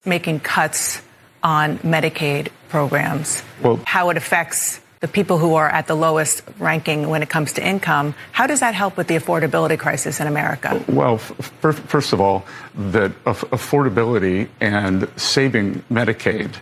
making cuts on Medicaid programs, how it affects the people who are at the lowest ranking when it comes to income. How does that help with the affordability crisis in America? Well, first of all, that affordability and saving Medicaid,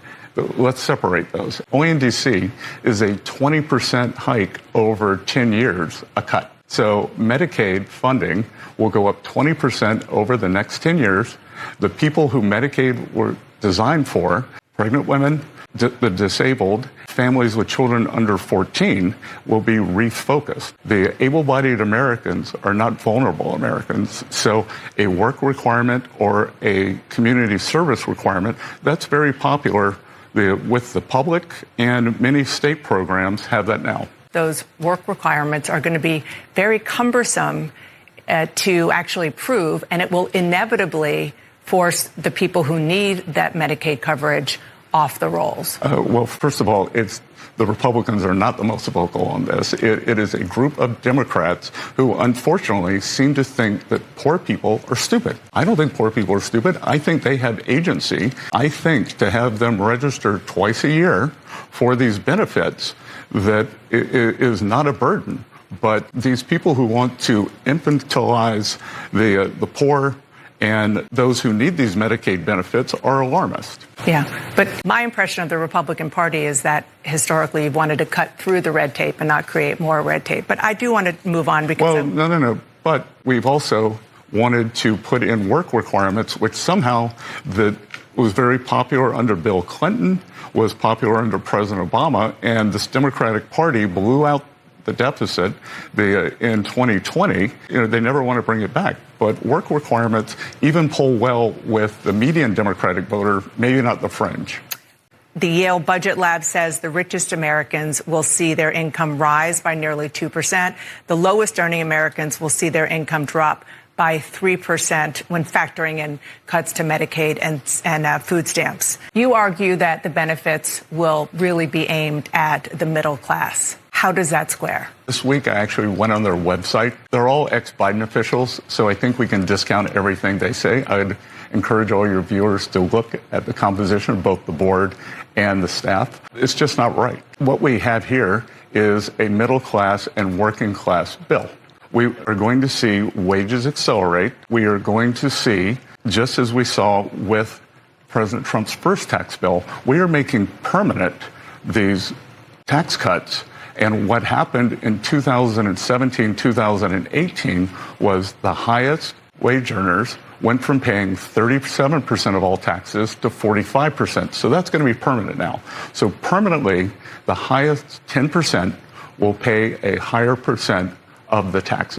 let's separate those. Only in D.C. is a 20% hike over 10 years, a cut. So Medicaid funding will go up 20% over the next 10 years. The people who Medicaid were designed for, pregnant women, the disabled, families with children under 14, will be refocused. The able-bodied Americans are not vulnerable Americans. So a work requirement or a community service requirement, that's very popular with the public, and many state programs have that now. Those work requirements are going to be very cumbersome to actually prove, and it will inevitably force the people who need that Medicaid coverage off the rolls. Well, first of all, the Republicans are not the most vocal on this. It is a group of Democrats who unfortunately seem to think that poor people are stupid. I don't think poor people are stupid. I think they have agency. I think to have them register twice a year for these benefits, that is not a burden. But these people who want to infantilize the poor and those who need these Medicaid benefits are alarmist. Yeah, but my impression of the Republican Party is that historically you've wanted to cut through the red tape and not create more red tape. But I do want to move on because... Well, no. But we've also wanted to put in work requirements, which somehow that was very popular under Bill Clinton, was popular under President Obama, and this Democratic Party blew out the deficit in 2020. They never want to bring it back. But work requirements even poll well with the median Democratic voter, maybe not the fringe. The Yale Budget Lab says the richest Americans will see their income rise by nearly 2%. The lowest earning Americans will see their income drop by 3% when factoring in cuts to Medicaid and food stamps. You argue that the benefits will really be aimed at the middle class. How does that square? This week, I actually went on their website. They're all ex-Biden officials, so I think we can discount everything they say. I'd encourage all your viewers to look at the composition of both the board and the staff. It's just not right. What we have here is a middle class and working class bill. We are going to see wages accelerate. We are going to see, just as we saw with President Trump's first tax bill, we are making permanent these tax cuts. And what happened in 2017, 2018 was the highest wage earners went from paying 37% of all taxes to 45%. So that's going to be permanent now. So permanently, the highest 10% will pay a higher percent of the taxes.